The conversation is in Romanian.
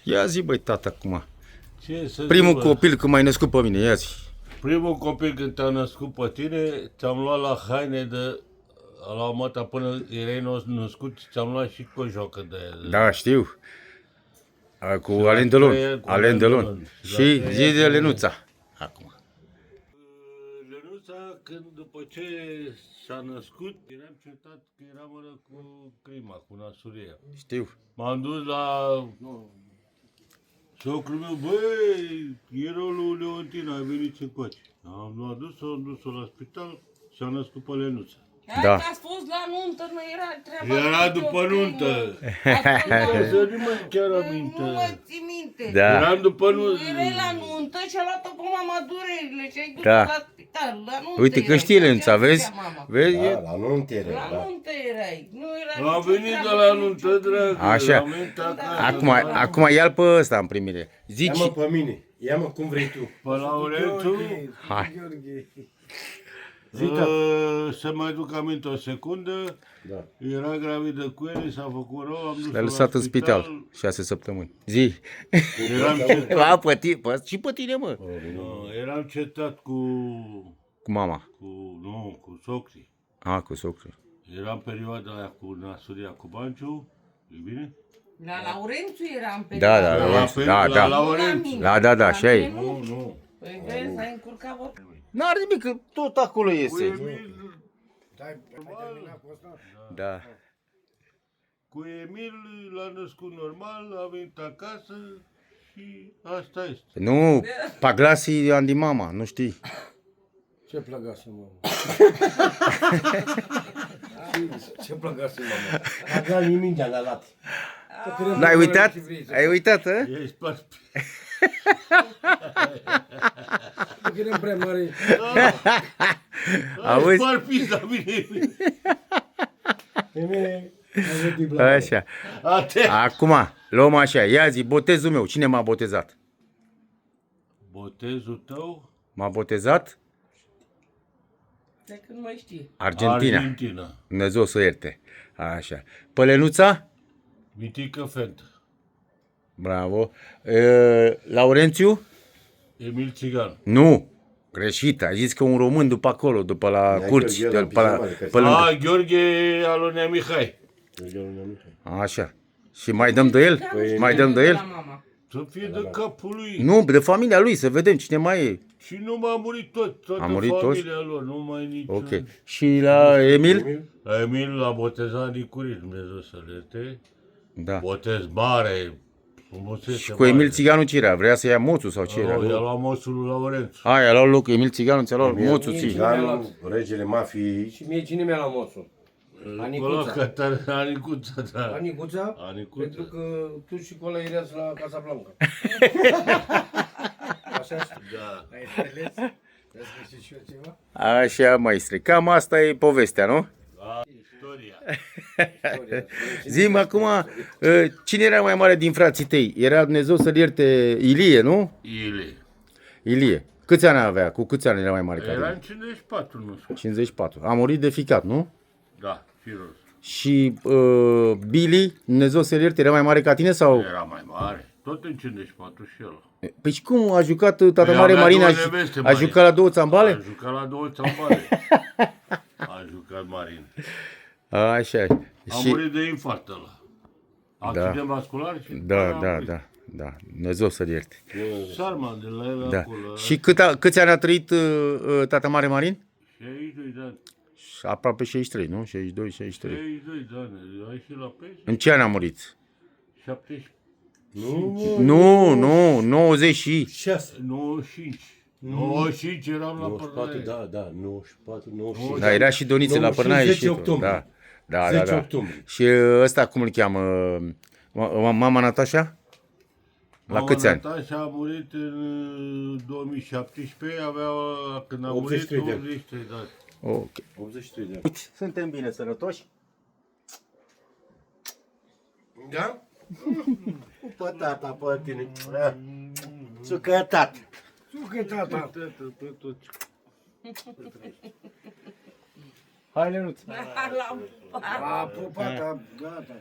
Ia zi, băi, tata, acum. Ce să Primul zic, bă? copil când m-ai născut pe mine, ia zi. Primul copil când te-am născut pe tine, ți-am luat la haine de... La mata până erai născut, ți-am luat și cojoacă de aia. Da, știu. Cu la Alen Delon. treia, cu Alen Alen Delon. Delon. La Și treia zi de cu- Lenuța. Acum. Lenuța, când după ce s-a născut, eram certat că era mără cu crima, cu nasuria. Știu. M-am dus la socrul meu, băi, erolul Leontin, a venit încoace. Am dus-o la spital și a născut pe Lenuța. Da. Ați fost la nuntă, nu era treaba. Era cu după copii, nuntă. mă. Să nu mă chiar aminte. Nu mă ții minte. Da. Eram după Nu nuntă. erai la nuntă și a luat-o pe mama durerile și ai dus Da. la spital. La nuntă Uite că erai. știe Ce Lenuța, făcea vezi? mama? Vezi? Da, la nuntă era, La da. nuntă erai. Nu era Am nicio venit de treabă la cu nuntă, nicio dragă. Așa. Am venit acasă. Acum ia-l pe ăsta în primire. Zici. Ia-mă pe mine, ia-mă cum vrei tu. Pe Laurențiu. Hai. Zi, tată. Să mai duc aminte o secundă. Da. Era gravidă cu el, s-a făcut rău, am dus L-a lăsat în spital 6 săptămâni. Zi. Eram cetat, Va, pe tine, și pe tine, mă. eram cetat cu Cu mama. cu socrii. Cu socrul. Era în perioada aia cu Nasuria cu Banciu. E bine? La Laurențiu eram pe Da, la- da, La da, la da. Laurențiu. Da, așa e. Nu. Păi vezi, s-a încurcat vor. N-are nimic, că tot acolo Cu este. Emil, Da. cu Emil l-a născut normal, a venit acasă și asta este. Nu, Paglasi Andi mama, nu știi. Ce plăgase, mama? Ce plăgase, mama? Avea nimic de la lat. N-ai uitat? Ai uitat, hă? Ești pas... Că eram prea mare. Auzi? Ești parpis la mine. Așa. Acum, luăm așa. Ia zi, botezul meu. Cine m-a botezat? Botezul tău? M-a botezat De când mai știi. Argentina. Argentina. Dumnezeu să o ierte. Așa. Pălenuța? Mitică Fentă. Bravo. Laurențiu? Emil Țigan. Nu. Greșit. Ai zis că un român după acolo, după la curți. Gheorghe la Pe la, Pizamare, pe lângă. Gheorghe Alonea Mihai. Așa. Și mai dăm de el? Mai dăm de el? La mama. Să fie de capul lui. Nu, de familia lui, să vedem cine mai e. Și nu m-a murit toată A murit toți? familia lor, nu mai nici. Ok. Și la Emil? Emil l-a botezat Nicuri, Dumnezeu să-l ierte. Da. Botez mare, frumusețe Și cu Emil Țiganu ce era? Vrea să ia moțul sau ce era? I-a luat moțul lui Laurențiu. Aia, a luat loc, Emil Țiganu ți-a luat moțul ție. Țiganul, regele mafiei. Și mie cine mi-a luat moțul? Anicuța. Anicuța, da. Anicuța? Anicuța. Pentru că tu și cola irați la Casablanca. Așa? Da. Ai înțeles? Vezi că știi și eu ceva? Așa, maestre. Cam asta e povestea, nu? Istoria. Zi-mi acum, cine era mai mare din frații tăi? Era Dumnezeu să-l ierte Ilie, nu? Ile. Ilie. Câți ani avea? Cu câți ani era mai mare ca Era în tine? 54, nu știu. 54. A murit de ficat, nu? Da, firos. Și Billy, Dumnezeu să-l ierte, era mai mare ca tine sau? Era mai mare. Tot în 54 și el. Păi și cum a jucat tata Păi mare avea Marina? două neveste A mari. jucat la 2 A țambale? jucat la 2 țambale. A jucat Marin. Așa. A Și murit de infarct ăla. Accident vascular și... da. Dumnezeu să-l ierte. Sarma de la el Da. acolo. Și câți ani a trăit tata mare Marin? 62 de ani. Aproape 63, nu? 62, 63. 62 de ani. A ieșit la pești. În ce an a murit? 70. Nu, 90 și... 6. 95. 95 eram la 94, Părnaie. da, 94, 95. Da, era și Donițe la 90, Părnaie 10 și tot. octombrie. Da. 10 octombrie. Și ăsta cum îl cheamă? Mama Natasha? La câți ani? Natasha a murit în 2017, când a 83 murit, de ani. 83 de ani. Ok. 83 de ani. Suntem bine sănătoși? Da? Cu tata, pe tine. Sucătat. Sucă, tata! Hai, Lenuț. La A pupat, gata.